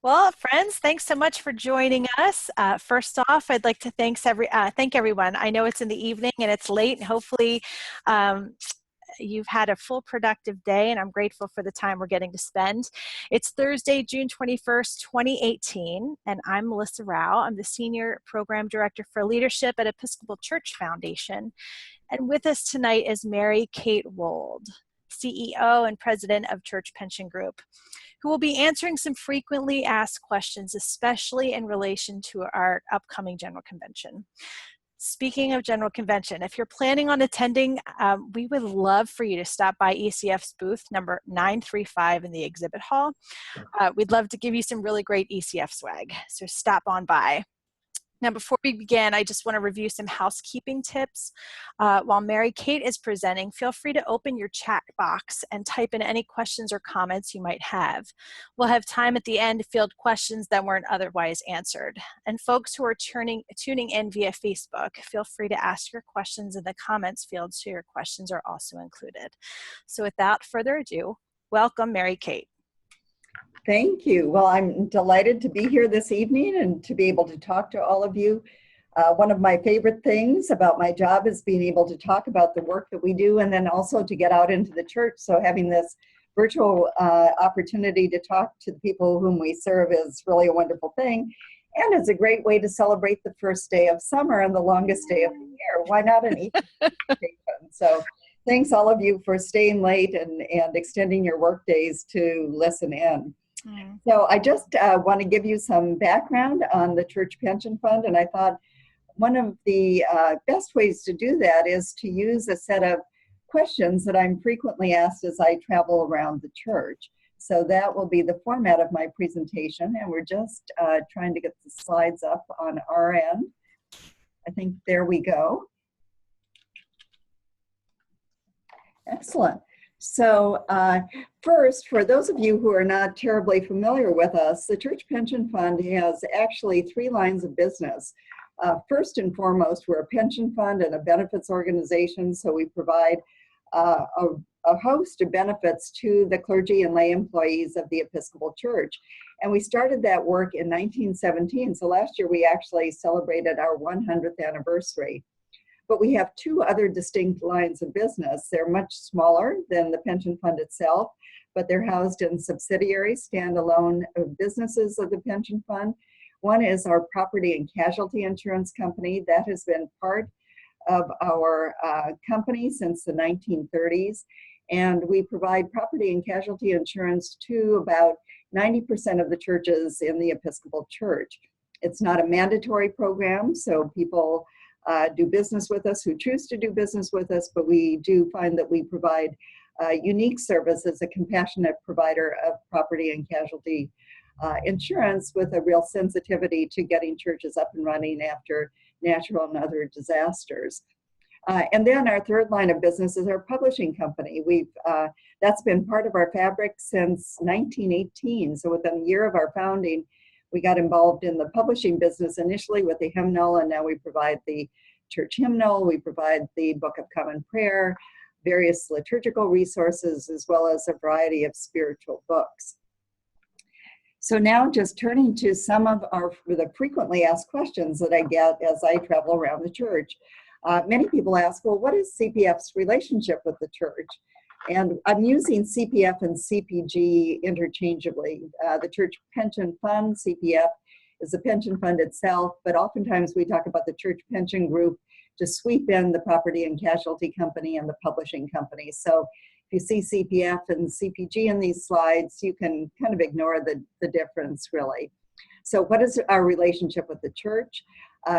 Well, friends, thanks so much for joining us. First off, I'd like to thank everyone. I know it's in the evening and it's late, and hopefully um, you've had a full productive day, and I'm grateful for the time we're getting to spend. It's Thursday, June 21st, 2018, and I'm Melissa Rao. I'm the Senior Program Director for Leadership at Episcopal Church Foundation. And with us tonight is Mary Kate Wold, CEO and President of Church Pension Group, who will be answering some frequently asked questions, especially in relation to our upcoming General Convention. Speaking of General Convention, if you're planning on attending, we would love for you to stop by ECF's booth number 935 in the exhibit hall. We'd love to give you some really great ECF swag, so stop on by. Now, before we begin, I just want to review some housekeeping tips. While Mary Kate is presenting, feel free to open your chat box and type in any questions or comments you might have. We'll have time at the end to field questions that weren't otherwise answered. And folks who are tuning in via Facebook, feel free to ask your questions in the comments field so your questions are also included. So without further ado, welcome Mary Kate. Thank you. Well, I'm delighted to be here this evening and to be able to talk to all of you. One of my favorite things about my job is being able to talk about the work that we do, and then also to get out into the church. So having this virtual opportunity to talk to the people whom we serve is really a wonderful thing. And it's a great way to celebrate the first day of summer and the longest day of the year. Why not an Easter? So thanks all of you for staying late and extending your work days to listen in. So I just want to give you some background on the Church Pension Fund, and I thought one of the best ways to do that is to use a set of questions that I'm frequently asked as I travel around the church. So that will be the format of my presentation, and we're just trying to get the slides up on our end. I think there we go. Excellent. So first, for those of you who are not terribly familiar with us, the Church Pension Fund has actually three lines of business. First and foremost, we're a pension fund and a benefits organization, so we provide a host of benefits to the clergy and lay employees of the Episcopal Church. And we started that work in 1917, so last year we actually celebrated our 100th anniversary. But we have two other distinct lines of business. They're much smaller than the pension fund itself, but they're housed in subsidiary, standalone businesses of the pension fund. One is our property and casualty insurance company. That has been part of our company since the 1930s. And we provide property and casualty insurance to about 90% of the churches in the Episcopal Church. It's not a mandatory program, so people do business with us who choose to do business with us, but we do find that we provide unique service as a compassionate provider of property and casualty insurance with a real sensitivity to getting churches up and running after natural and other disasters. And then our third line of business is our publishing company. That's been part of our fabric since 1918. So within a year of our founding, we got involved in the publishing business initially with the hymnal, and now we provide the church hymnal, we provide the Book of Common Prayer, various liturgical resources, as well as a variety of spiritual books. So now just turning to some of the frequently asked questions that I get as I travel around the church. Many people ask, well, what is CPF's relationship with the church? And I'm using CPF and CPG interchangeably. The Church Pension Fund, CPF, is the pension fund itself, but oftentimes we talk about the Church Pension Group to sweep in the property and casualty company and the publishing company. So if you see CPF and CPG in these slides, you can kind of ignore the difference, really. So what is our relationship with the church?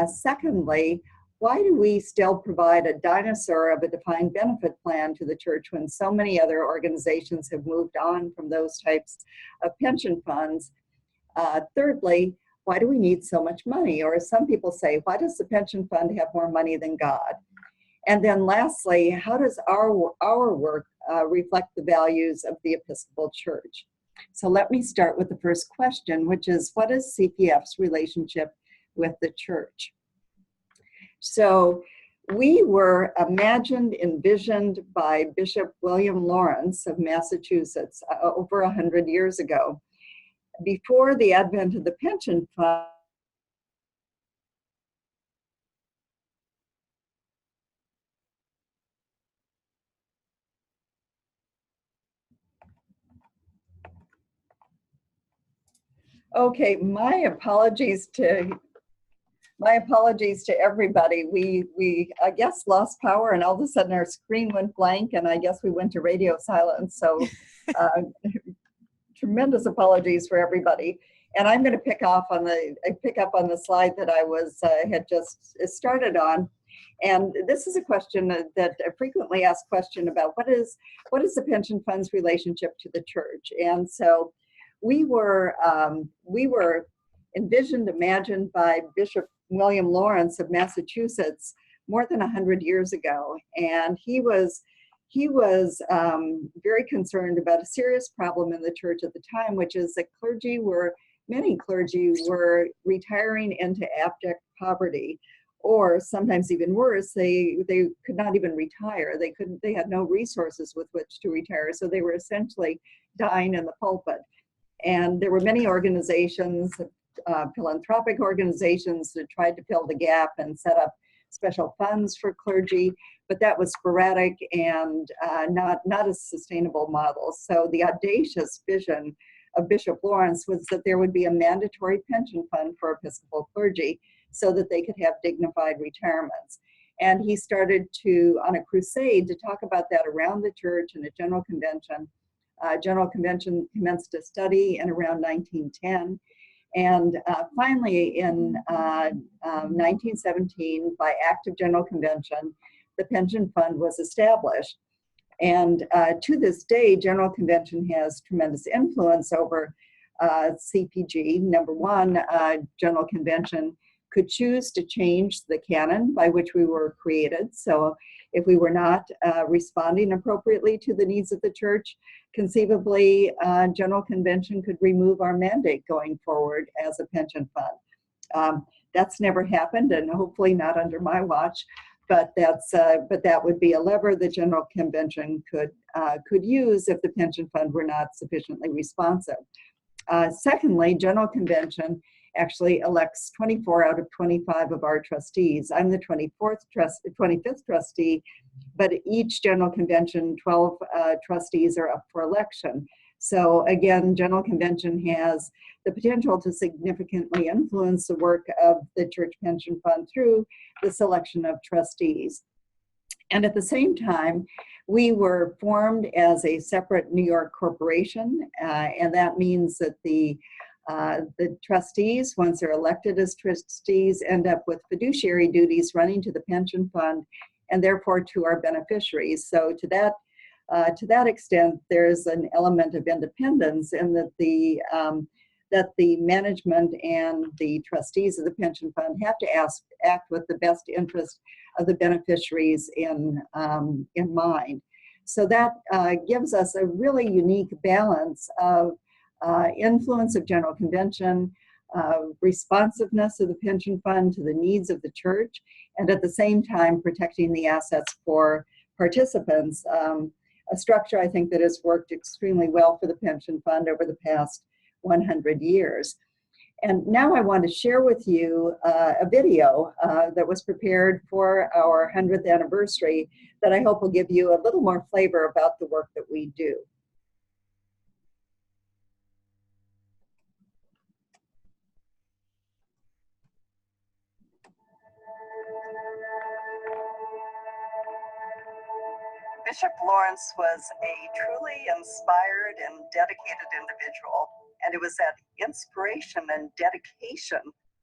Secondly, why do we still provide a dinosaur of a defined benefit plan to the church when so many other organizations have moved on from those types of pension funds? Thirdly, why do we need so much money? Or as some people say, why does the pension fund have more money than God? And then lastly, how does our work reflect the values of the Episcopal Church? So let me start with the first question, which is, what is CPF's relationship with the church? So we were envisioned by Bishop William Lawrence of Massachusetts over 100 years ago. before the advent of the pension fund, okay, my apologies to everybody. We I guess lost power, and all of a sudden our screen went blank, and I guess we went to radio silence. So uh, tremendous apologies for everybody. And I'm going to pick up on the slide that I was had just started on. And this is a question that a frequently asked question about what is the pension fund's relationship to the church. And so we were imagined by Bishop William Lawrence of Massachusetts more than 100 years ago, and he was very concerned about a serious problem in the church at the time, which is that many clergy were retiring into abject poverty, or sometimes even worse, they could not even retire. They had no resources with which to retire, so they were essentially dying in the pulpit. And there were many organizations, philanthropic organizations, that tried to fill the gap and set up special funds for clergy, but that was sporadic and not a sustainable model. So the audacious vision of Bishop Lawrence was that there would be a mandatory pension fund for Episcopal clergy so that they could have dignified retirements. And he started on a crusade to talk about that around the church in a general convention. General Convention commenced a study in around 1910. And finally, in 1917, by Act of General Convention, the pension fund was established. And to this day, General Convention has tremendous influence over CPG. Number one, General Convention could choose to change the canon by which we were created. So if we were not responding appropriately to the needs of the church, conceivably, General Convention could remove our mandate going forward as a pension fund. That's never happened, and hopefully not under my watch. But that would be a lever the General Convention could use if the pension fund were not sufficiently responsive. Secondly, General Convention actually elects 24 out of 25 of our trustees. I'm the 25th trustee, but each General Convention, 12 trustees are up for election. So again, General Convention has the potential to significantly influence the work of the Church Pension Fund through the selection of trustees. And at the same time, we were formed as a separate New York corporation, and that means that the trustees, once they're elected as trustees, end up with fiduciary duties running to the pension fund and therefore to our beneficiaries. So to that extent, there's an element of independence in that the management and the trustees of the pension fund have to act with the best interest of the beneficiaries in mind. So that gives us a really unique balance of influence of General Convention, responsiveness of the pension fund to the needs of the church, and at the same time protecting the assets for participants, a structure I think that has worked extremely well for the pension fund over the past 100 years. And now I want to share with you a video that was prepared for our 100th anniversary that I hope will give you a little more flavor about the work that we do. Bishop Lawrence was a truly inspired and dedicated individual, and it was that inspiration and dedication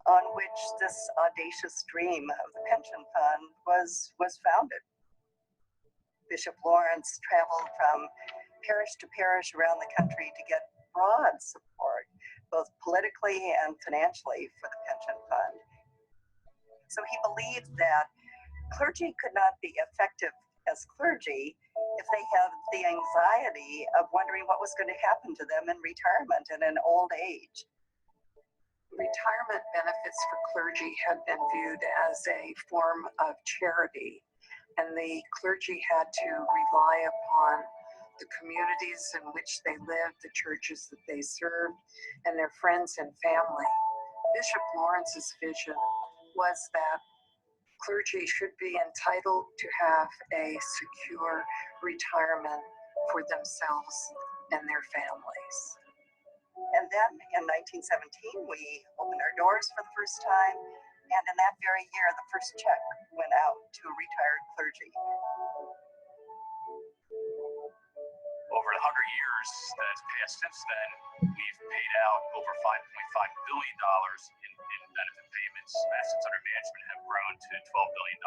on which this audacious dream of the pension fund was founded. Bishop Lawrence traveled from parish to parish around the country to get broad support, both politically and financially, for the pension fund. So he believed that clergy could not be effective as clergy if they had the anxiety of wondering what was going to happen to them in retirement and in old age. Retirement benefits for clergy had been viewed as a form of charity, and the clergy had to rely upon the communities in which they lived, the churches that they served, and their friends and family. Bishop Lawrence's vision was that clergy should be entitled to have a secure retirement for themselves and their families. And then in 1917, we opened our doors for the first time. And in that very year, the first check went out to retired clergy. Over the 100 years that's passed since then, we've paid out over $5.5 billion in benefit payments. Assets under management have grown to $12 billion.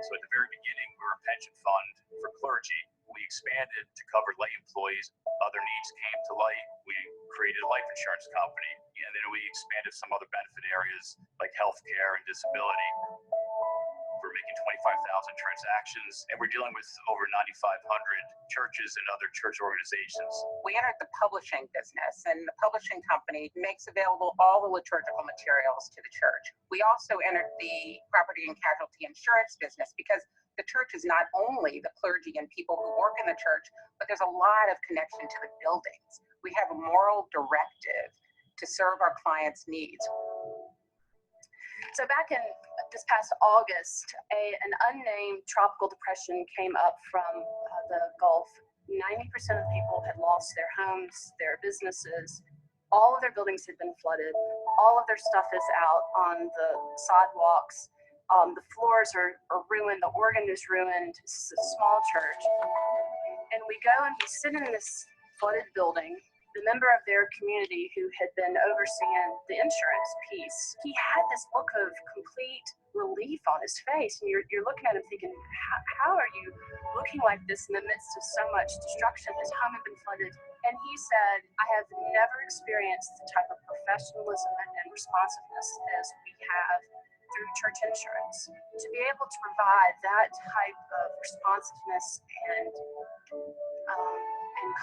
So at the very beginning, we were a pension fund for clergy. We expanded to cover lay employees. Other needs came to light. We created a life insurance company, and then we expanded some other benefit areas like healthcare and disability. We're making 25,000 transactions, and we're dealing with over 9,500 churches and other church organizations. We entered the publishing business, and the publishing company makes available all the liturgical materials to the church. We also entered the property and casualty insurance business because the church is not only the clergy and people who work in the church, but there's a lot of connection to the buildings. We have a moral directive to serve our clients' needs. So back in this past August, an unnamed tropical depression came up from the Gulf. 90% of people had lost their homes, their businesses. All of their buildings had been flooded. All of their stuff is out on the sidewalks. The floors are ruined. The organ is ruined. It's a small church. And we go and we sit in this flooded building. The member of their community who had been overseeing the insurance piece, he had this look of complete relief on his face. And you're looking at him thinking, how are you looking like this in the midst of so much destruction? His home had been flooded. And he said, I have never experienced the type of professionalism and responsiveness as we have through church insurance. To be able to provide that type of responsiveness and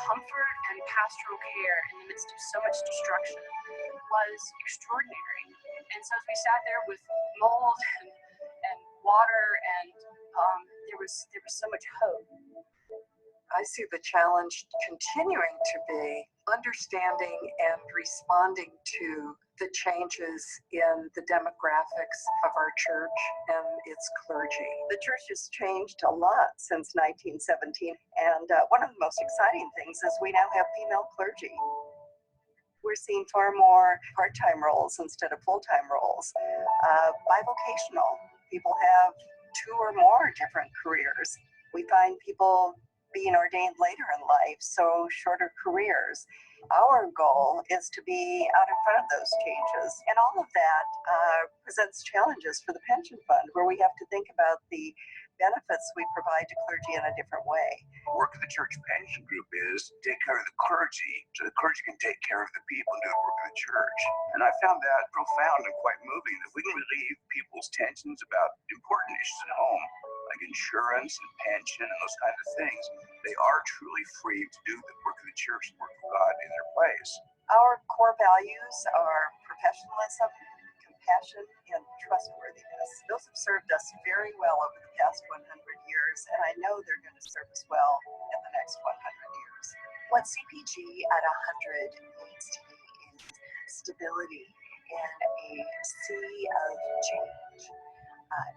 comfort and pastoral care in the midst of so much destruction was extraordinary. And so as we sat there with mold and water, and there was so much hope. I see the challenge continuing to be understanding and responding to the changes in the demographics of our church and its clergy. The church has changed a lot since 1917, and one of the most exciting things is we now have female clergy. We're seeing far more part-time roles instead of full-time roles. Bivocational, people have 2 or more different careers. We find people being ordained later in life, so shorter careers. Our goal is to be out in front of those changes. And all of that presents challenges for the pension fund, where we have to think about the benefits we provide to clergy in a different way. The work of the church pension group is to take care of the clergy so the clergy can take care of the people and do the work of the church. And I found that profound and quite moving. If we can relieve people's tensions about important issues at home, like insurance and pension and those kinds of things, they are truly free to do the work of the church, the work of God in their place. Our core values are professionalism, compassion, and trustworthiness. Those have served us very well over the past 100 years, and I know they're going to serve us well in the next 100 years. What CPG at 100 needs to be is stability in a sea of change.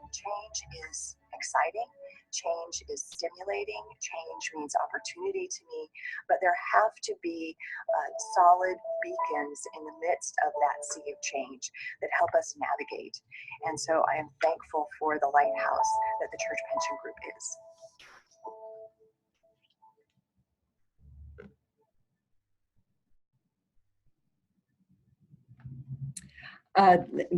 Change is exciting, change is stimulating, change means opportunity to me, but there have to be solid beacons in the midst of that sea of change that help us navigate. And so I am thankful for the lighthouse that the Church Pension Group is.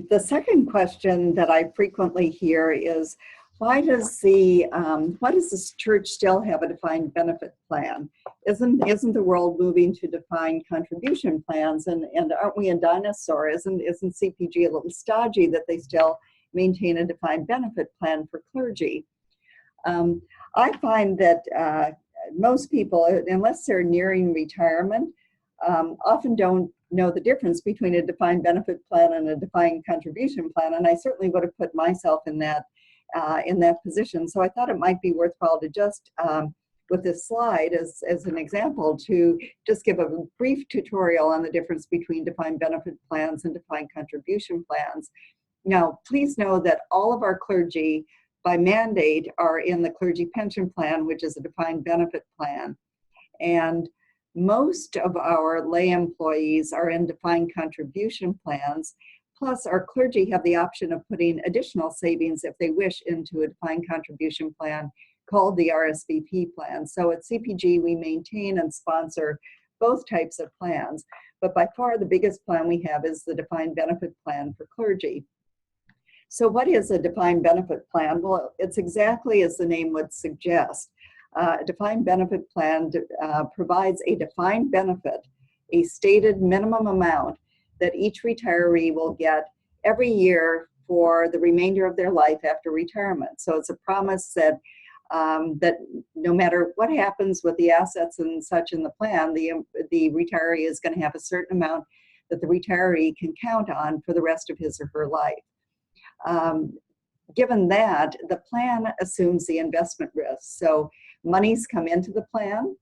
The second question that I frequently hear is, why does this church still have a defined benefit plan? Isn't the world moving to defined contribution plans? And aren't we a dinosaur? Isn't CPG a little stodgy that they still maintain a defined benefit plan for clergy? I find that most people, unless they're nearing retirement, often don't know the difference between a defined benefit plan and a defined contribution plan, and I certainly would have put myself in that position. So I thought it might be worthwhile to just with this slide as an example to just give a brief tutorial on the difference between defined benefit plans and defined contribution plans. Now, please know that all of our clergy by mandate are in the clergy pension plan, which is a defined benefit plan. And most of our lay employees are in defined contribution plans. Plus, our clergy have the option of putting additional savings if they wish into a defined contribution plan called the RSVP plan. So at CPG, we maintain and sponsor both types of plans, but by far the biggest plan we have is the defined benefit plan for clergy. So what is a defined benefit plan? Well, it's exactly as the name would suggest. A defined benefit plan provides a defined benefit, a stated minimum amount that each retiree will get every year for the remainder of their life after retirement. So it's a promise that that no matter what happens with the assets and such in the plan, the retiree is going to have a certain amount that the retiree can count on for the rest of his or her life. Given that, the plan assumes the investment risk. So monies come into the plan.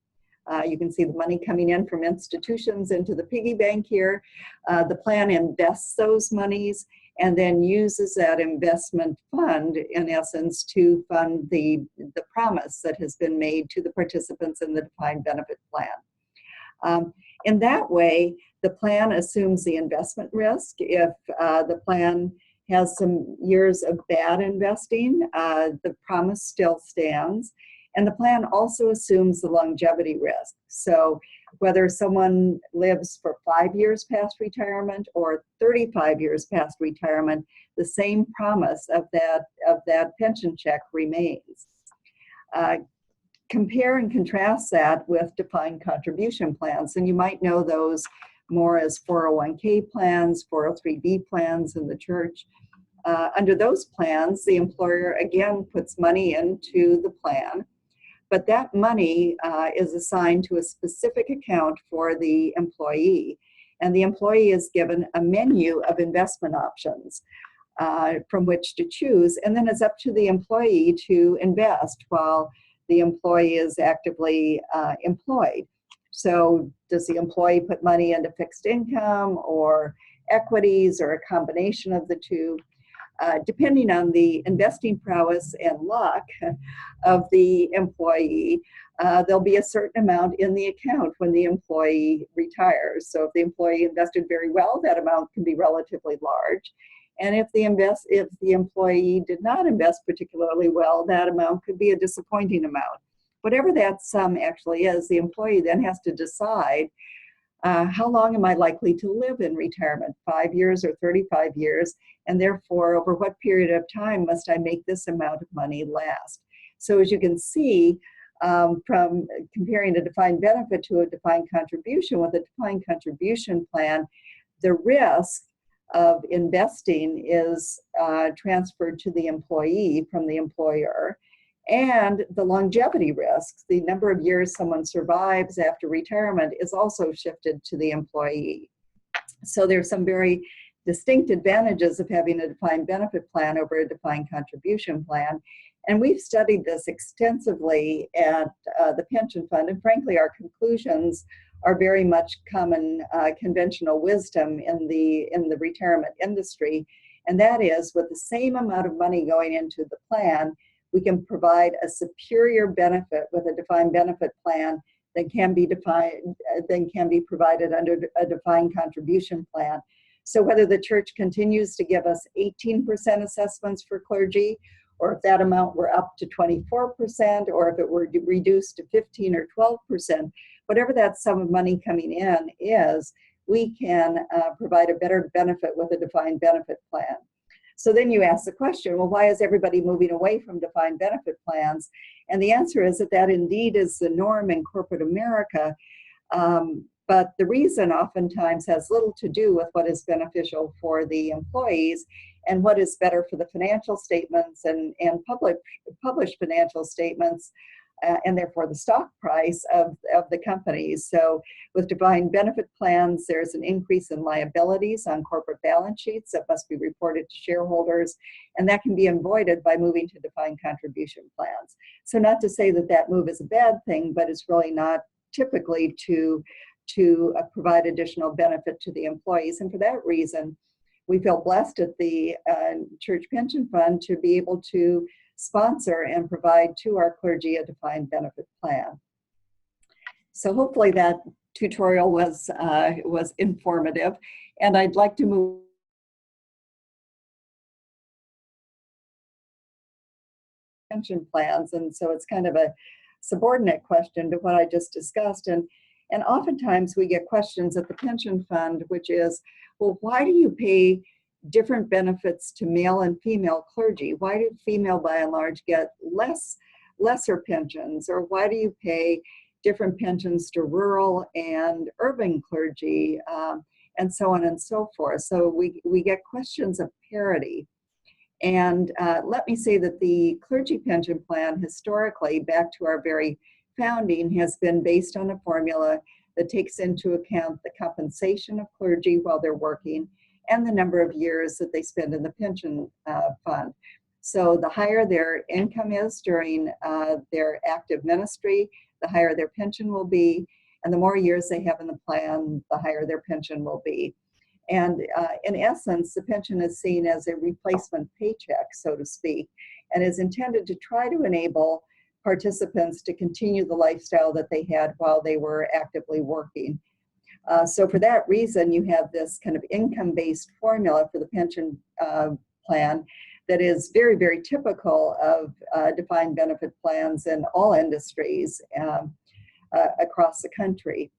You can see the money coming in from institutions into the piggy bank here. The plan invests those monies and then uses that investment fund, in essence, to fund the promise that has been made to the participants in the defined benefit plan. In that way, the plan assumes the investment risk. If the plan has some years of bad investing, the promise still stands. And the plan also assumes the longevity risk. So whether someone lives for 5 years past retirement or 35 years past retirement, the same promise of that pension check remains. Compare and contrast that with defined contribution plans. And you might know those more as 401k plans, 403b plans in the church. Under those plans, the employer again puts money into the plan, but that money is assigned to a specific account for the employee, and the employee is given a menu of investment options from which to choose, and then it's up to the employee to invest while the employee is actively employed. So does the employee put money into fixed income or equities or a combination of the two? Depending on the investing prowess and luck of the employee, there'll be a certain amount in the account when the employee retires. So if the employee invested very well, that amount can be relatively large. And if the employee did not invest particularly well, that amount could be a disappointing amount. Whatever that sum actually is, the employee then has to decide how long am I likely to live in retirement, 5 years or 35 years, and therefore over what period of time must I make this amount of money last? So as you can see, from comparing a defined benefit to a defined contribution, with a defined contribution plan, the risk of investing is transferred to the employee from the employer, and the longevity risks, the number of years someone survives after retirement, is also shifted to the employee. So there's some very distinct advantages of having a defined benefit plan over a defined contribution plan. And we've studied this extensively at the pension fund, and frankly, our conclusions are very much common conventional wisdom in the retirement industry. And that is, with the same amount of money going into the plan, we can provide a superior benefit with a defined benefit plan that can be provided under a defined contribution plan. So whether the church continues to give us 18% assessments for clergy, or if that amount were up to 24%, or if it were reduced to 15 or 12%, whatever that sum of money coming in is, we can provide a better benefit with a defined benefit plan. So then you ask the question, well, why is everybody moving away from defined benefit plans? And the answer is that indeed is the norm in corporate America. But the reason oftentimes has little to do with what is beneficial for the employees and what is better for the financial statements and published financial statements and therefore the stock price of the companies. So with defined benefit plans, there's an increase in liabilities on corporate balance sheets that must be reported to shareholders, and that can be avoided by moving to defined contribution plans. So not to say that that move is a bad thing, but it's really not typically to provide additional benefit to the employees. And for that reason, we feel blessed at the Church Pension Fund to be able to sponsor and provide to our clergy a defined benefit plan. So hopefully that tutorial was informative, and I'd like to move pension plans, and so it's kind of a subordinate question to what I just discussed, and oftentimes we get questions at the pension fund, which is, well, why do you pay different benefits to male and female clergy? Why do female by and large get lesser pensions? Or why do you pay different pensions to rural and urban clergy, and so on and so forth? So we get questions of parity. And let me say that the clergy pension plan historically, back to our very founding, has been based on a formula that takes into account the compensation of clergy while they're working and the number of years that they spend in the pension fund. So the higher their income is during their active ministry, the higher their pension will be, and the more years they have in the plan, the higher their pension will be. And in essence, the pension is seen as a replacement paycheck, so to speak, and is intended to try to enable participants to continue the lifestyle that they had while they were actively working. So for that reason, you have this kind of income-based formula for the pension plan that is very, very typical of defined benefit plans in all industries across the country.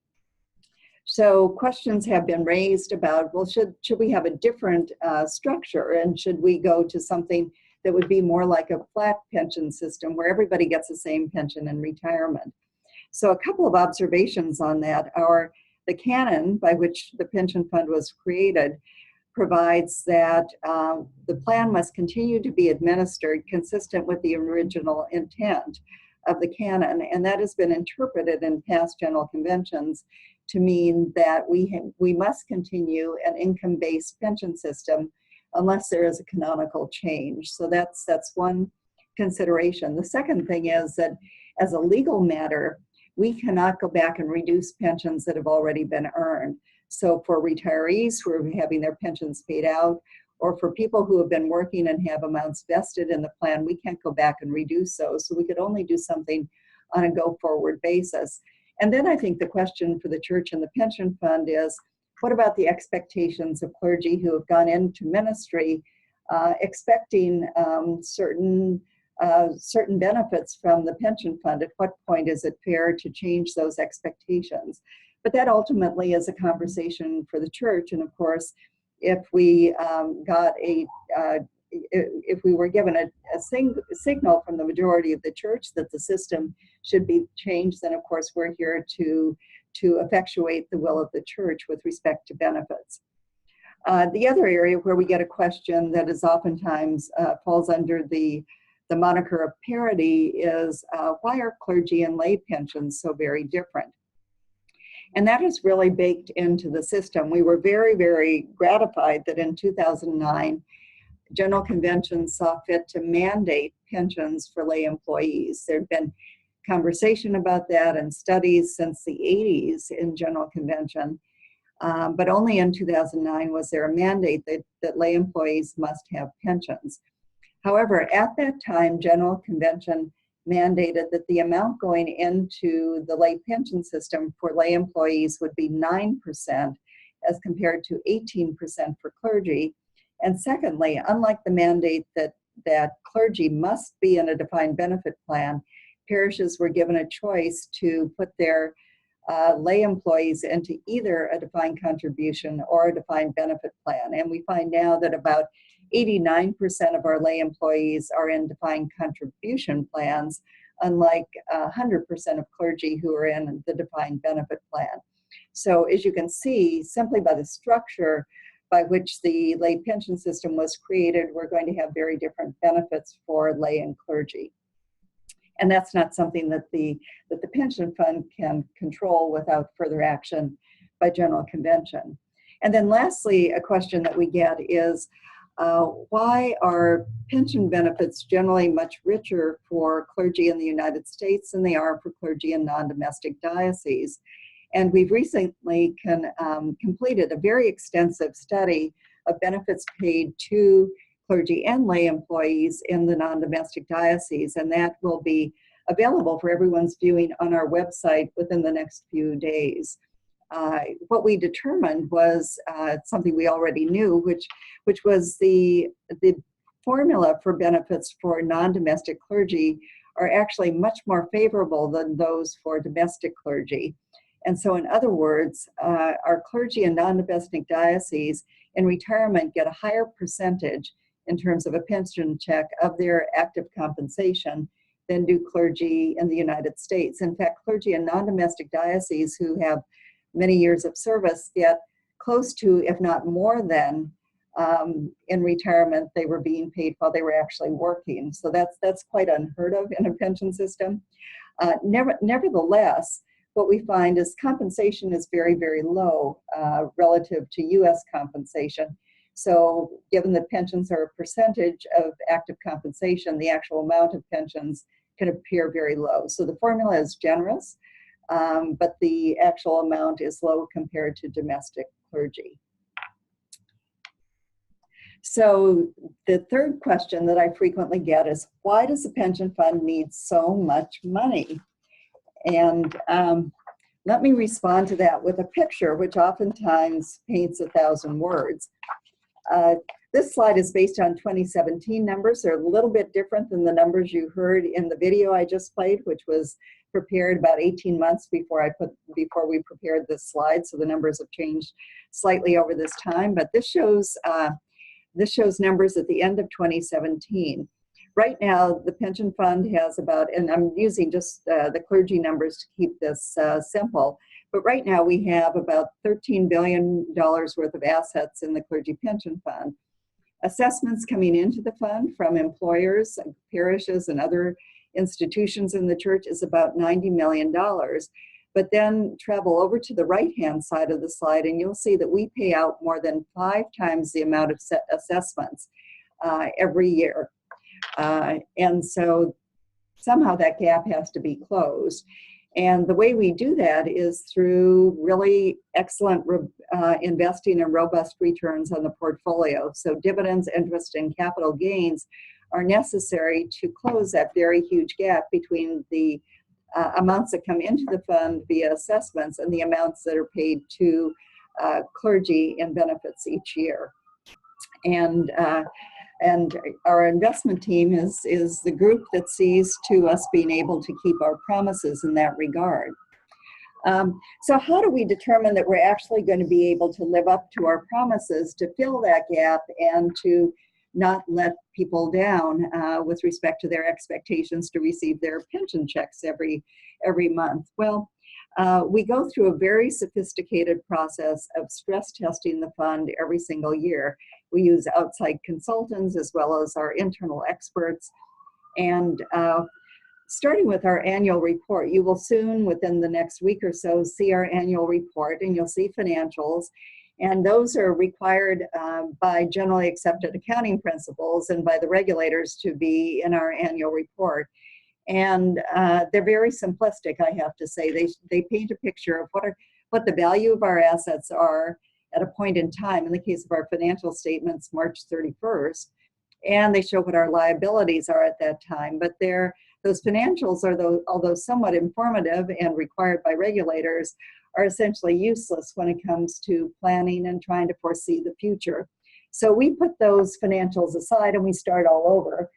So questions have been raised about, well, should we have a different structure, and should we go to something that would be more like a flat pension system where everybody gets the same pension in retirement? So a couple of observations on that are the canon by which the pension fund was created provides that the plan must continue to be administered consistent with the original intent of the canon, and that has been interpreted in past general conventions to mean that we must continue an income-based pension system unless there is a canonical change. So that's one consideration. The second thing is that as a legal matter, we cannot go back and reduce pensions that have already been earned. So for retirees who are having their pensions paid out, or for people who have been working and have amounts vested in the plan, we can't go back and reduce those. So we could only do something on a go-forward basis. And then I think the question for the church and the pension fund is, what about the expectations of clergy who have gone into ministry expecting certain benefits from the pension fund? At what point is it fair to change those expectations? But that ultimately is a conversation for the church. And of course, if we if we were given a signal from the majority of the church that the system should be changed, then of course we're here to effectuate the will of the church with respect to benefits. The other area where we get a question that is oftentimes falls under the moniker of parity is why are clergy and lay pensions so very different? And that is really baked into the system. We were very, very gratified that in 2009, General Convention saw fit to mandate pensions for lay employees. There'd been conversation about that and studies since the 80s in General Convention, but only in 2009 was there a mandate that lay employees must have pensions. However, at that time, General Convention mandated that the amount going into the lay pension system for lay employees would be 9% as compared to 18% for clergy. And secondly, unlike the mandate that clergy must be in a defined benefit plan, parishes were given a choice to put their lay employees into either a defined contribution or a defined benefit plan. And we find now that about 89% of our lay employees are in defined contribution plans, unlike 100% of clergy who are in the defined benefit plan. So as you can see, simply by the structure by which the lay pension system was created, we're going to have very different benefits for lay and clergy. And that's not something that the pension fund can control without further action by General Convention. And then lastly, a question that we get is, why are pension benefits generally much richer for clergy in the United States than they are for clergy in non-domestic dioceses? And we've recently completed a very extensive study of benefits paid to clergy and lay employees in the non-domestic diocese, and that will be available for everyone's viewing on our website within the next few days. What we determined was something we already knew, which was the formula for benefits for non-domestic clergy are actually much more favorable than those for domestic clergy. And so in other words, our clergy in non-domestic dioceses in retirement get a higher percentage in terms of a pension check of their active compensation than do clergy in the United States. In fact, clergy in non-domestic dioceses who have many years of service get close to, if not more than, in retirement they were being paid while they were actually working. So that's quite unheard of in a pension system. Nevertheless, what we find is compensation is very, very low relative to U.S. compensation. So given that pensions are a percentage of active compensation, the actual amount of pensions can appear very low. So the formula is generous, but the actual amount is low compared to domestic clergy. So the third question that I frequently get is, why does the pension fund need so much money? And let me respond to that with a picture, which oftentimes paints 1,000 words. This slide is based on 2017 numbers. They're a little bit different than the numbers you heard in the video I just played, which was prepared about 18 months before we prepared this slide. So the numbers have changed slightly over this time, but this shows numbers at the end of 2017. Right now, the pension fund has about, and I'm using just the clergy numbers to keep this simple, but right now we have about $13 billion worth of assets in the clergy pension fund. Assessments coming into the fund from employers, parishes, and other institutions in the church is about $90 million. But then travel over to the right-hand side of the slide and you'll see that we pay out more than 5 times the amount of assessments every year. And so somehow that gap has to be closed. And the way we do that is through really excellent investing and robust returns on the portfolio. So dividends, interest, and capital gains are necessary to close that very huge gap between the amounts that come into the fund via assessments and the amounts that are paid to clergy in benefits each year. And our investment team is the group that sees to us being able to keep our promises in that regard. So how do we determine that we're actually going to be able to live up to our promises to fill that gap and to not let people down with respect to their expectations to receive their pension checks every month? Well, we go through a very sophisticated process of stress testing the fund every single year. We use outside consultants as well as our internal experts. And starting with our annual report, you will soon, within the next week or so, see our annual report, and you'll see financials. And those are required by generally accepted accounting principles and by the regulators to be in our annual report. And they're very simplistic, I have to say. They paint a picture of what the value of our assets are at a point in time, in the case of our financial statements, March 31st, and they show what our liabilities are at that time. But those financials, although somewhat informative and required by regulators, are essentially useless when it comes to planning and trying to foresee the future. So we put those financials aside and we start all over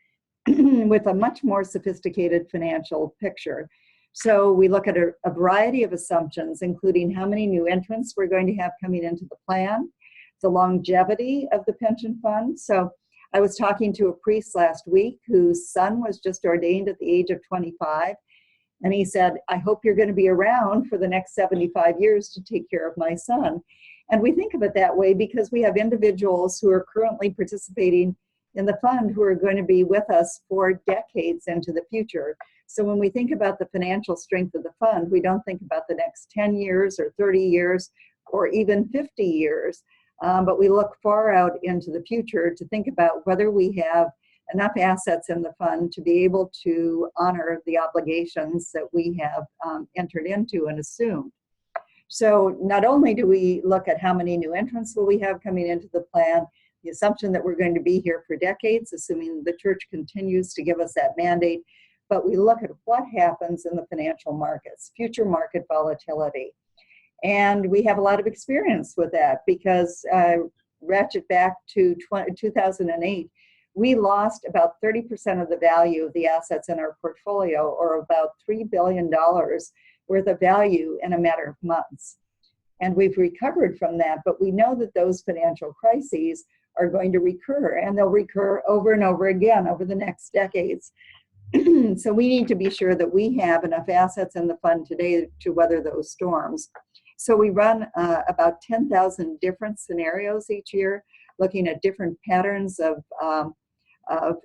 with a much more sophisticated financial picture. So we look at a variety of assumptions, including how many new entrants we're going to have coming into the plan, the longevity of the pension fund. So I was talking to a priest last week whose son was just ordained at the age of 25. And he said, I hope you're going to be around for the next 75 years to take care of my son. And we think of it that way because we have individuals who are currently participating in the fund who are going to be with us for decades into the future. So when we think about the financial strength of the fund, we don't think about the next 10 years or 30 years or even 50 years, but we look far out into the future to think about whether we have enough assets in the fund to be able to honor the obligations that we have entered into and assumed. So not only do we look at how many new entrants will we have coming into the plan, the assumption that we're going to be here for decades, assuming the church continues to give us that mandate, but we look at what happens in the financial markets, future market volatility. And we have a lot of experience with that because ratchet back to 2008, we lost about 30% of the value of the assets in our portfolio, or about $3 billion worth of value in a matter of months. And we've recovered from that, but we know that those financial crises are going to recur, and they'll recur over and over again over the next decades. So we need to be sure that we have enough assets in the fund today to weather those storms. So we run about 10,000 different scenarios each year, looking at different patterns of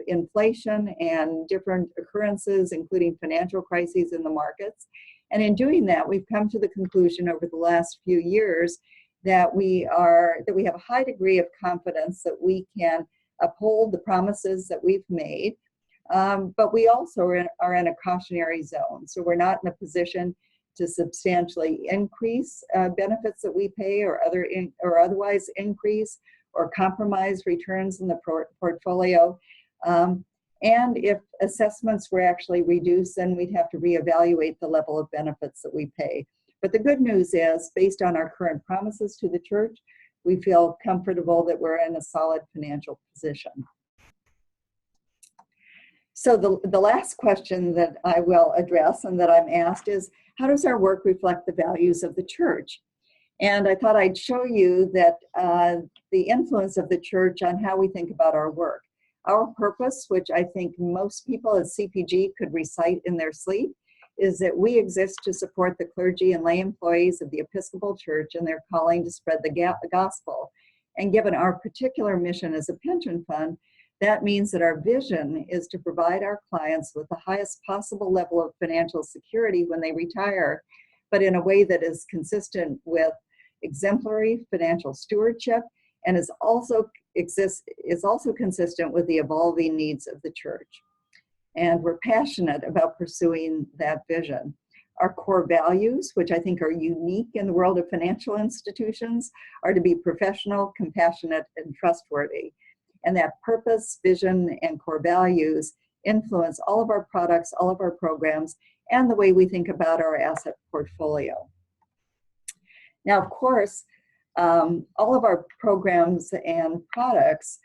inflation and different occurrences, including financial crises in the markets. And in doing that, we've come to the conclusion over the last few years that we have a high degree of confidence that we can uphold the promises that we've made, but we also are in a cautionary zone. So we're not in a position to substantially increase benefits that we pay, or otherwise increase or compromise returns in the portfolio. And if assessments were actually reduced, then we'd have to reevaluate the level of benefits that we pay. But the good news is, based on our current promises to the church, we feel comfortable that we're in a solid financial position. So the last question that I will address and that I'm asked is, how does our work reflect the values of the church? And I thought I'd show you that the influence of the church on how we think about our work. Our purpose, which I think most people at CPG could recite in their sleep, is that we exist to support the clergy and lay employees of the Episcopal Church in their calling to spread the gospel. And given our particular mission as a pension fund, that means that our vision is to provide our clients with the highest possible level of financial security when they retire, but in a way that is consistent with exemplary financial stewardship and is also consistent with the evolving needs of the church. And we're passionate about pursuing that vision. Our core values, which I think are unique in the world of financial institutions, are to be professional, compassionate, and trustworthy. And that purpose, vision, and core values influence all of our products, all of our programs, and the way we think about our asset portfolio. Now, of course, all of our programs and products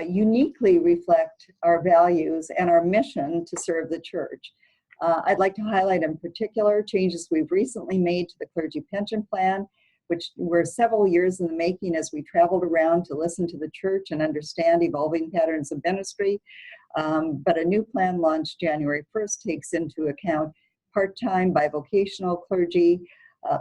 uniquely reflect our values and our mission to serve the church. I'd like to highlight in particular changes we've recently made to the clergy pension plan, which were several years in the making as we traveled around to listen to the church and understand evolving patterns of ministry. But a new plan launched January 1st takes into account part-time bivocational clergy,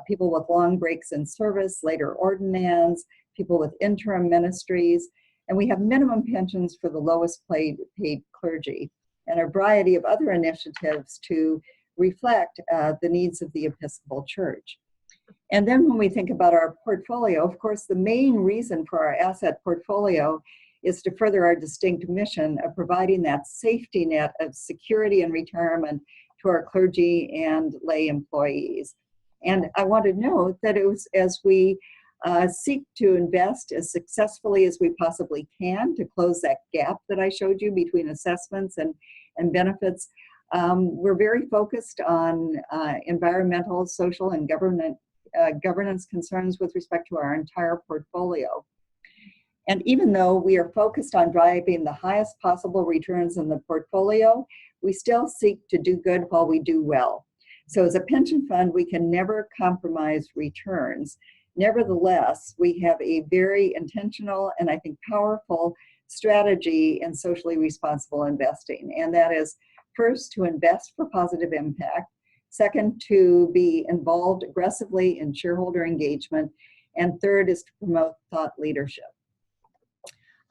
people with long breaks in service, later ordinands, people with interim ministries, and we have minimum pensions for the lowest paid clergy, and a variety of other initiatives to reflect the needs of the Episcopal Church. And then when we think about our portfolio, of course, the main reason for our asset portfolio is to further our distinct mission of providing that safety net of security and retirement to our clergy and lay employees. And I want to note that it was as we seek to invest as successfully as we possibly can to close that gap that I showed you between assessments and benefits. We're very focused on environmental, social, and governance concerns with respect to our entire portfolio. And even though we are focused on driving the highest possible returns in the portfolio, we still seek to do good while we do well. So as a pension fund, we can never compromise returns. Nevertheless, we have a very intentional and I think powerful strategy in socially responsible investing. And that is, first, to invest for positive impact. Second, to be involved aggressively in shareholder engagement. And third is to promote thought leadership.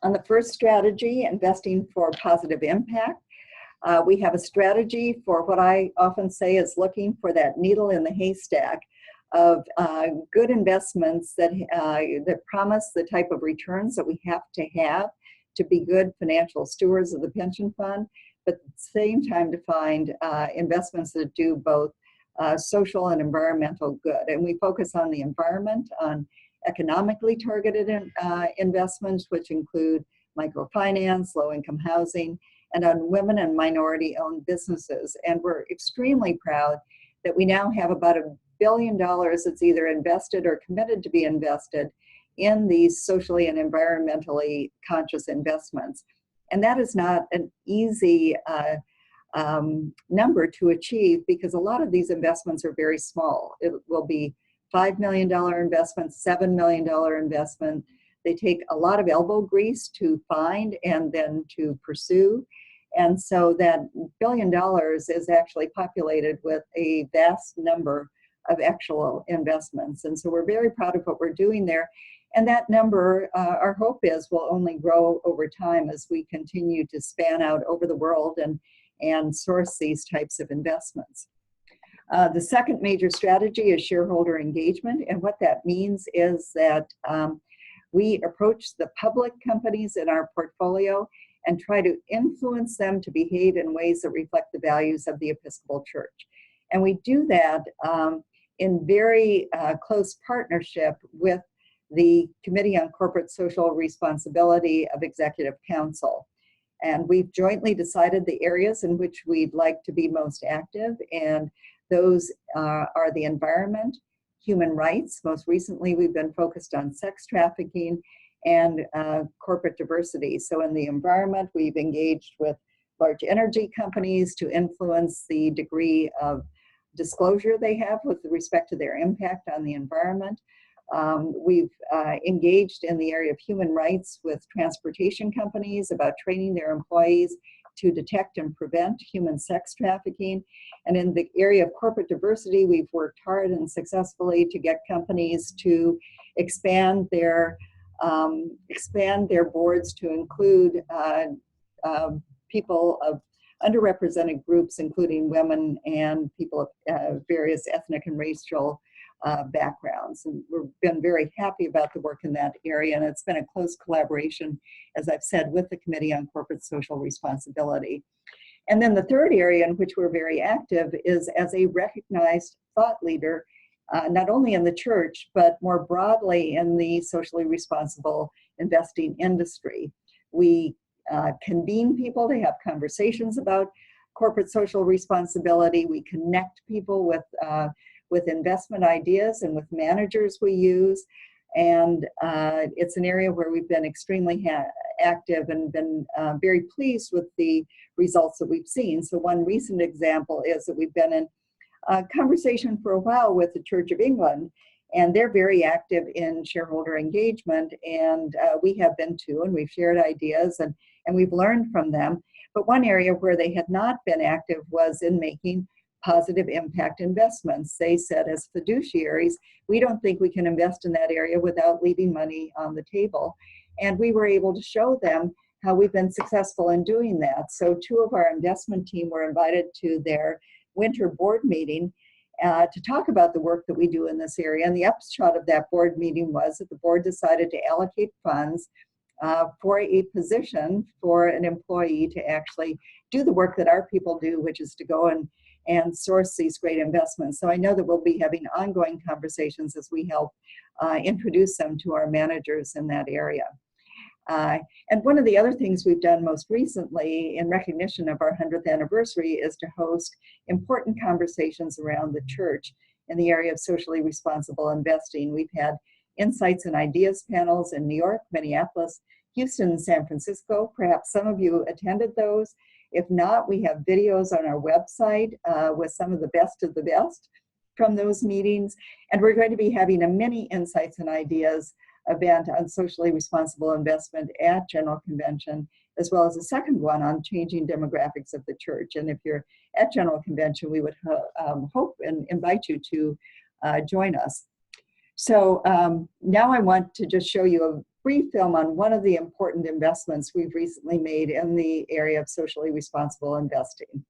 On the first strategy, investing for positive impact, We have a strategy for what I often say is looking for that needle in the haystack of good investments that promise the type of returns that we have to be good financial stewards of the pension fund, but at the same time to find investments that do both social and environmental good. And we focus on the environment, on economically targeted investments, which include microfinance, low-income housing, and on women and minority-owned businesses. And we're extremely proud that we now have about $1 billion that's either invested or committed to be invested in these socially and environmentally conscious investments. And that is not an easy number to achieve, because a lot of these investments are very small. It will be $5 million investment, $7 million investment. They take a lot of elbow grease to find and then to pursue. And so that $1 billion is actually populated with a vast number of actual investments. And so we're very proud of what we're doing there. And that number, our hope is, will only grow over time as we continue to span out over the world and source these types of investments. The second major strategy is shareholder engagement. And what that means is that we approach the public companies in our portfolio and try to influence them to behave in ways that reflect the values of the Episcopal Church. And we do that in very close partnership with the Committee on Corporate Social Responsibility of Executive Council. And we've jointly decided the areas in which we'd like to be most active, and those are the environment, human rights. Most recently, we've been focused on sex trafficking and corporate diversity. So in the environment, we've engaged with large energy companies to influence the degree of disclosure they have with respect to their impact on the environment. We've engaged in the area of human rights with transportation companies about training their employees to detect and prevent human sex trafficking. And in the area of corporate diversity, we've worked hard and successfully to get companies to expand their boards to include people of underrepresented groups, including women and people of various ethnic and racial backgrounds. And we've been very happy about the work in that area, and it's been a close collaboration, as I've said, with the Committee on Corporate Social Responsibility. And then the third area in which we're very active is as a recognized thought leader, not only in the church, but more broadly in the socially responsible investing industry. We convene people to have conversations about corporate social responsibility. We connect people with investment ideas and with managers we use. And it's an area where we've been extremely active and been very pleased with the results that we've seen. So one recent example is that we've been in conversation for a while with the Church of England, and they're very active in shareholder engagement, and we have been too, and we've shared ideas and we've learned from them. But one area where they had not been active was in making positive impact investments. They said, as fiduciaries, we don't think we can invest in that area without leaving money on the table. And we were able to show them how we've been successful in doing that. So two of our investment team were invited to their winter board meeting to talk about the work that we do in this area. And the upshot of that board meeting was that the board decided to allocate funds for a position for an employee to actually do the work that our people do, which is to go and source these great investments. So I know that we'll be having ongoing conversations as we help introduce them to our managers in that area. And one of the other things we've done most recently in recognition of our 100th anniversary is to host important conversations around the church in the area of socially responsible investing. We've had insights and ideas panels in New York, Minneapolis, Houston, and San Francisco. Perhaps some of you attended those. If not, we have videos on our website with some of the best from those meetings. And we're going to be having a mini insights and ideas event on socially responsible investment at General Convention, as well as a second one on changing demographics of the church. And if you're at General Convention, we would hope and invite you to join us. So now I want to just show you brief film on one of the important investments we've recently made in the area of socially responsible investing.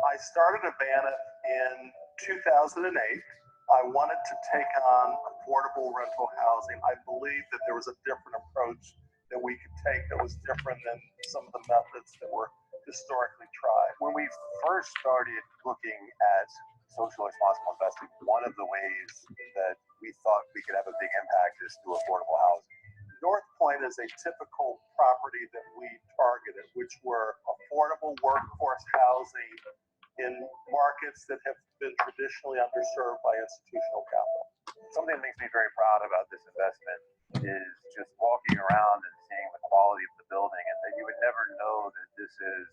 I started Abana in 2008. I wanted to take on affordable rental housing. I believed that there was a different approach that we could take that was different than some of the methods that were historically tried. When we first started looking at social responsible investing, one of the ways that we thought we could have a big impact is through affordable housing. Northpoint is a typical property that we targeted, which were affordable workforce housing in markets that have been traditionally underserved by institutional capital. Something that makes me very proud about this investment is just walking around and seeing the quality of the building, and that you would never know that this is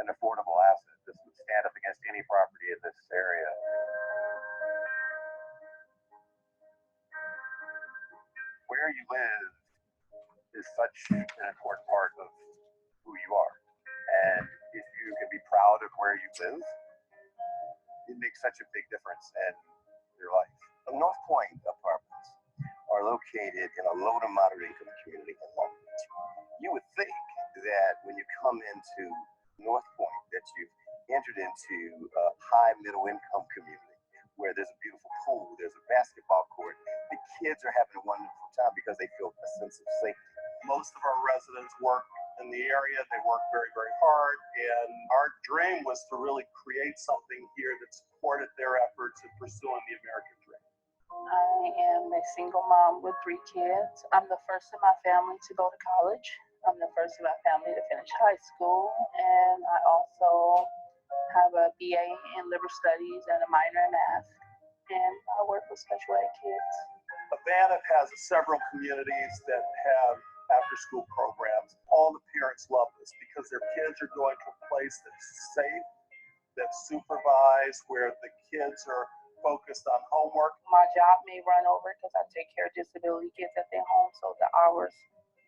an affordable asset. This would stand up against any property in this area. Where you live is such an important part of who you are. And if you can be proud of where you live, it makes such a big difference in your life. The Northpoint apartments are located in a low to moderate income community in Long Beach. You would think that when you come into Northpoint that you've entered into a high middle income community where there's a beautiful pool, there's a basketball court, the kids are having a wonderful time because they feel a sense of safety. Most of our residents work in the area. They work very, very hard. And our dream was to really create something here that supported their efforts in pursuing the American dream. I am a single mom with 3 kids. I'm the first in my family to go to college. I'm the first in my family to finish high school. And I also have a BA in liberal studies and a minor in math. And I work with special ed kids. Abana has several communities that have after-school programs. All the parents love this because their kids are going to a place that's safe, that's supervised, where the kids are focused on homework. My job may run over because I take care of disability kids at their home, so the hours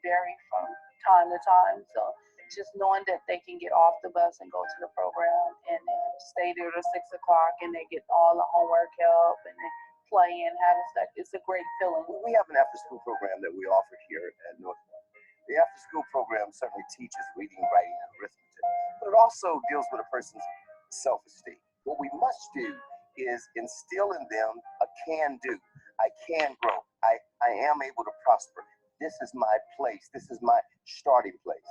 vary from time to time. So just knowing that they can get off the bus and go to the program and then stay there till 6 o'clock and they get all the homework help and they play and having stuff, it's a great feeling. We have an after-school program that we offer here at Northpoint. The after-school program certainly teaches reading, writing, and arithmetic, but it also deals with a person's self-esteem. What we must do is instill in them a can-do. I can grow. I am able to prosper. This is my place. This is my starting place.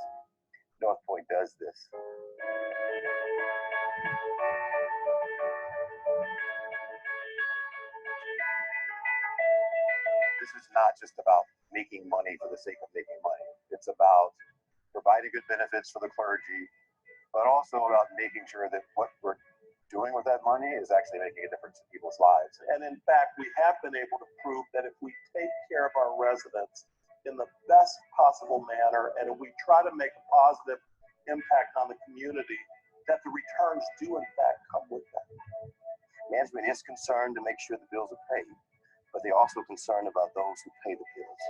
Northpoint does this. This is not just about making money for the sake of making money. It's about providing good benefits for the clergy, but also about making sure that what we're doing with that money is actually making a difference in people's lives. And in fact, we have been able to prove that if we take care of our residents in the best possible manner, and if we try to make a positive impact on the community, that the returns do in fact come with that. Management is concerned to make sure the bills are paid, but they're also concerned about those who pay the bills.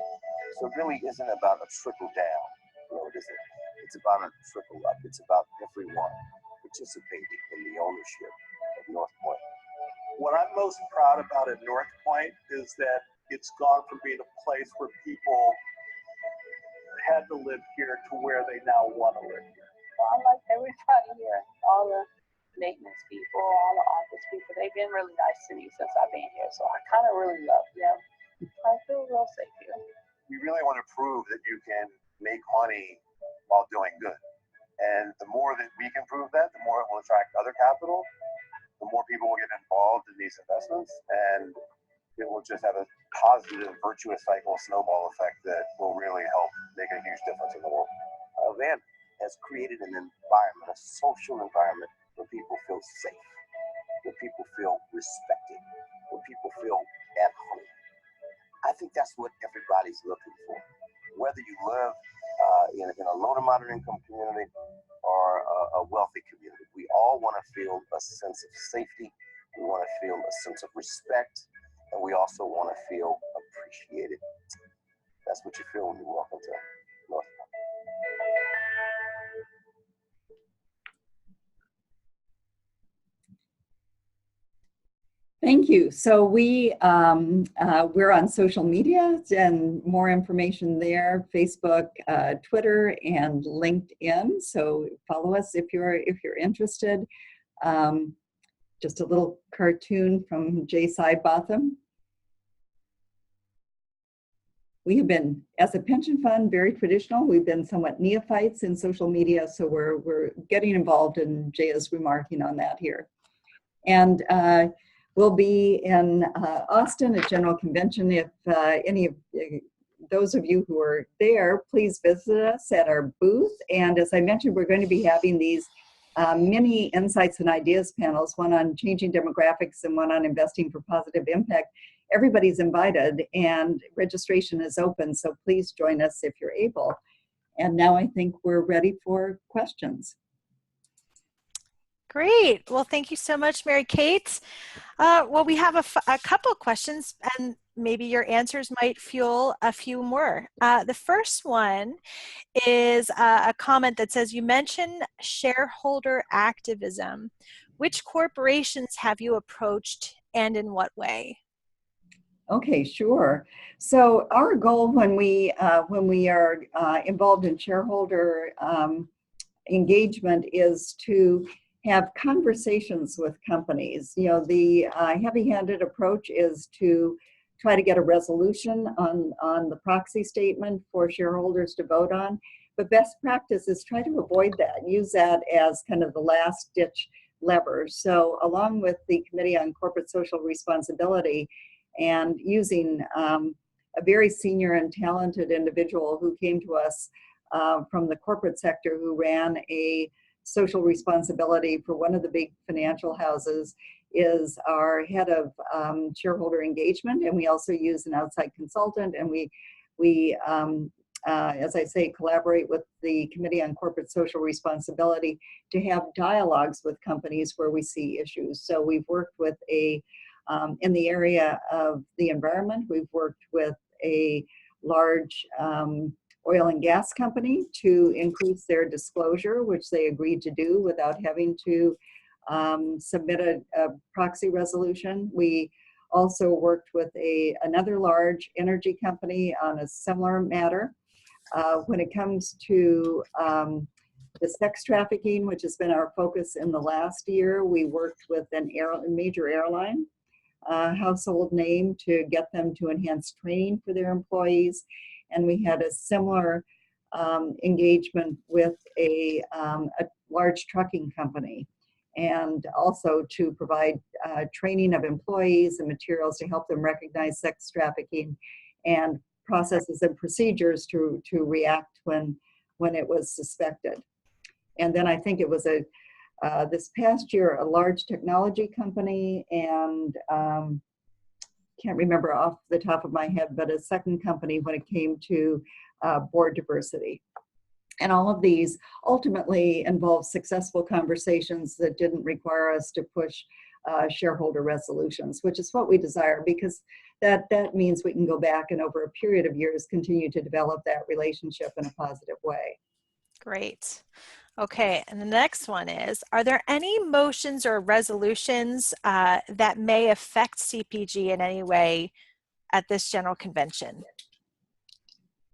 So it really isn't about a trickle down, Lord, is it? It's about a trickle up. It's about everyone participating in the ownership of Northpoint. What I'm most proud about at Northpoint is that it's gone from being a place where people had to live here to where they now want to live here. Well, I like everybody here, all the maintenance people, all the office people. They've been really nice to me since I've been here, so I kind of really love them. I feel real safe here. We really want to prove that you can make money while doing good. And the more that we can prove that, the more it will attract other capital, the more people will get involved in these investments, and it will just have a positive, virtuous cycle, snowball effect that will really help make a huge difference in the world. Van has created an environment, a social environment where people feel safe, where people feel respected, where people feel at home. I think that's what everybody's looking for. Whether you live in a low to moderate income community or a wealthy community, we all want to feel a sense of safety. We want to feel a sense of respect, and we also want to feel appreciated. That's what you feel when you walk into Northpoint. Thank you. So we're on social media, and more information there: Facebook, Twitter, and LinkedIn. So follow us if you're interested. Just a little cartoon from J. Sidebotham. We have been, as a pension fund, very traditional. We've been somewhat neophytes in social media, so we're getting involved, and Jay is remarking on that here. And we'll be in Austin at General Convention. If any of those of you who are there, please visit us at our booth. And as I mentioned, we're going to be having these mini insights and ideas panels, one on changing demographics and one on investing for positive impact. Everybody's invited, and registration is open, so please join us if you're able. And now I think we're ready for questions. Great. Well, thank you so much, Mary Kate. Well, we have a couple questions, and maybe your answers might fuel a few more. The first one is a comment that says, you mentioned shareholder activism. Which corporations have you approached, and in what way? Okay, sure. So our goal when we are involved in shareholder engagement is to have conversations with companies. You know, the heavy-handed approach is to try to get a resolution on the proxy statement for shareholders to vote on. But best practice is try to avoid that, use that as kind of the last ditch lever. So along with the Committee on Corporate Social Responsibility, and using a very senior and talented individual who came to us from the corporate sector, who ran a social responsibility for one of the big financial houses, is our head of shareholder engagement. And we also use an outside consultant, and we as I say, collaborate with the Committee on Corporate Social Responsibility to have dialogues with companies where we see issues. So we've worked with in the area of the environment, we've worked with a large oil and gas company to increase their disclosure, which they agreed to do without having to submit a proxy resolution. We also worked with another large energy company on a similar matter. When it comes to the sex trafficking, which has been our focus in the last year, we worked with a major airline household name to get them to enhance training for their employees. And we had a similar engagement with a large trucking company, and also to provide training of employees and materials to help them recognize sex trafficking and processes and procedures to react when it was suspected. And then I think it was this past year, a large technology company, and can't remember off the top of my head, but a second company when it came to board diversity. And all of these ultimately involved successful conversations that didn't require us to push shareholder resolutions, which is what we desire, because that means we can go back and over a period of years continue to develop that relationship in a positive way. Great. Okay, and the next one is, are there any motions or resolutions that may affect CPG in any way at this general convention?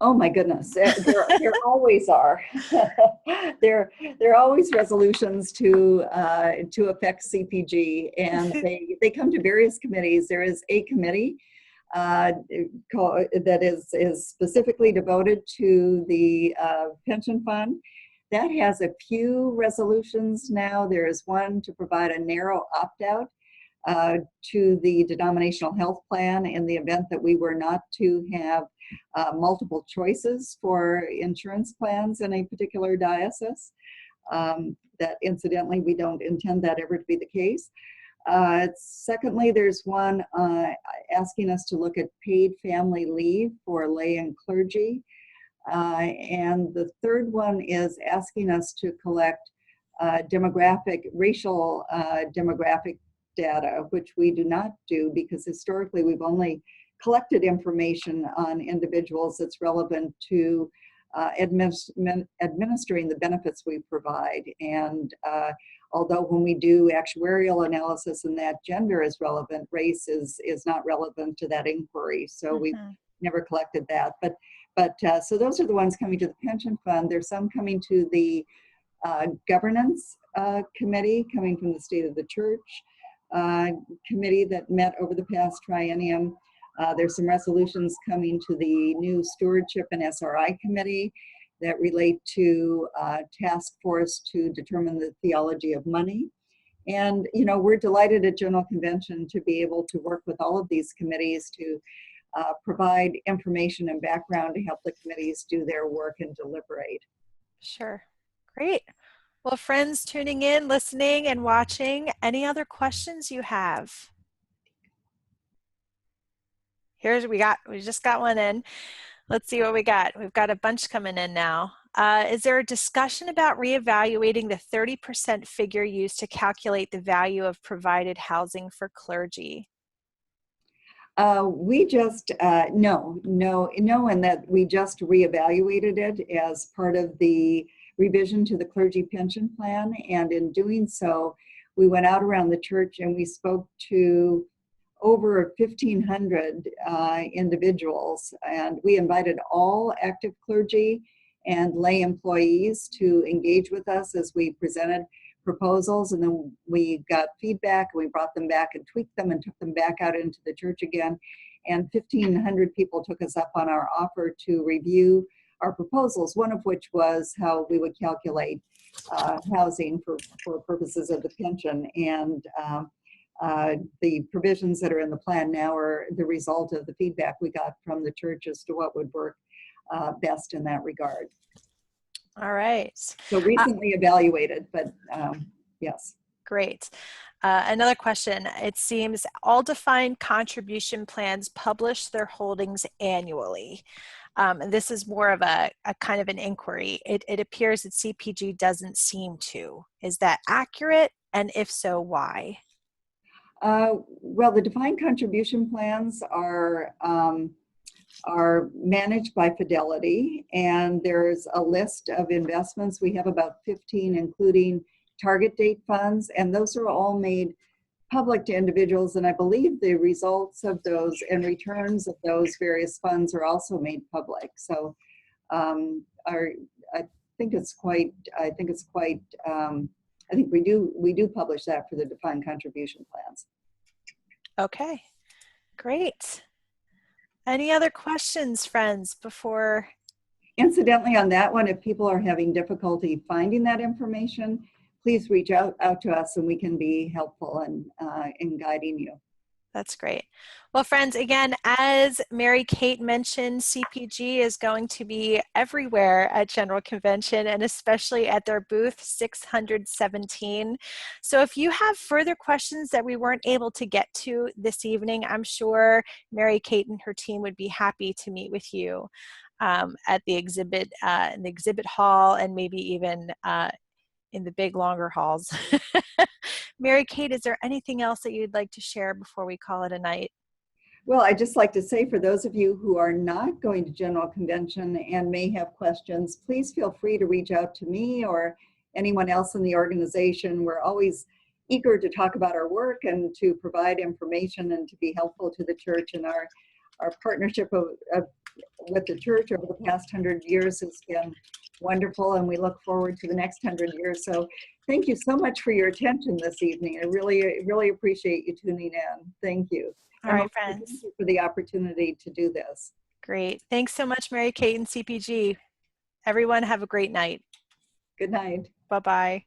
Oh my goodness, there always are. There are always resolutions to affect CPG, and they come to various committees. There is a committee that is specifically devoted to the pension fund. That has a few resolutions now. There is one to provide a narrow opt-out to the denominational health plan in the event that we were not to have multiple choices for insurance plans in a particular diocese. That incidentally, we don't intend that ever to be the case. Secondly, there's one asking us to look at paid family leave for lay and clergy. And the third one is asking us to collect racial demographic data, which we do not do because historically we've only collected information on individuals that's relevant to administering the benefits we provide. And although when we do actuarial analysis and that gender is relevant, race is not relevant to that inquiry. So we never collected that. But so those are the ones coming to the pension fund. There's some coming to the governance committee, coming from the State of the Church committee that met over the past triennium. There's some resolutions coming to the new stewardship and SRI committee that relate to task force to determine the theology of money. And, you know, we're delighted at General Convention to be able to work with all of these committees to provide information and background to help the committees do their work and deliberate. Sure. Great. Well, friends tuning in, listening, and watching, any other questions you have? We just got one in. Let's see what we got. We've got a bunch coming in now. Is there a discussion about reevaluating the 30% figure used to calculate the value of provided housing for clergy? We just, no, and that we just reevaluated it as part of the revision to the clergy pension plan. And in doing so, we went out around the church and we spoke to over 1,500 individuals. And we invited all active clergy and lay employees to engage with us as we presented proposals, and then we got feedback and we brought them back and tweaked them and took them back out into the church again. And 1,500 people took us up on our offer to review our proposals, one of which was how we would calculate housing for purposes of the pension. And the provisions that are in the plan now are the result of the feedback we got from the church as to what would work best in that regard. All right. So recently evaluated, but yes. Great. Another question. It seems all defined contribution plans publish their holdings annually. And this is more of a kind of an inquiry. It appears that CPG doesn't seem to. Is that accurate? And if so, why? Well, the defined contribution plans are managed by Fidelity, and there's a list of investments. We have about 15, including target date funds, and those are all made public to individuals, and I believe the results of those and returns of those various funds are also made public. So I think we do publish that for the defined contribution plans. Okay, great. Any other questions, friends, before? Incidentally, on that one, if people are having difficulty finding that information, please reach out to us and we can be helpful in guiding you. That's great. Well, friends, again, as Mary Kate mentioned, CPG is going to be everywhere at General Convention and especially at their booth 617. So if you have further questions that we weren't able to get to this evening, I'm sure Mary Kate and her team would be happy to meet with you at the exhibit, in the exhibit hall, and maybe even in the big longer halls. Mary Kate, is there anything else that you'd like to share before we call it a night? Well, I'd just like to say, for those of you who are not going to General Convention and may have questions, please feel free to reach out to me or anyone else in the organization. We're always eager to talk about our work and to provide information and to be helpful to the church. And our partnership with the church over the past 100 years has been wonderful, and we look forward to the next 100 years. So thank you so much for your attention this evening. I really appreciate you tuning in. Thank you. All right, friends. Thank you for the opportunity to do this. Great. Thanks so much, Mary Kate and CPG. Everyone have a great night. Good night. Bye-bye.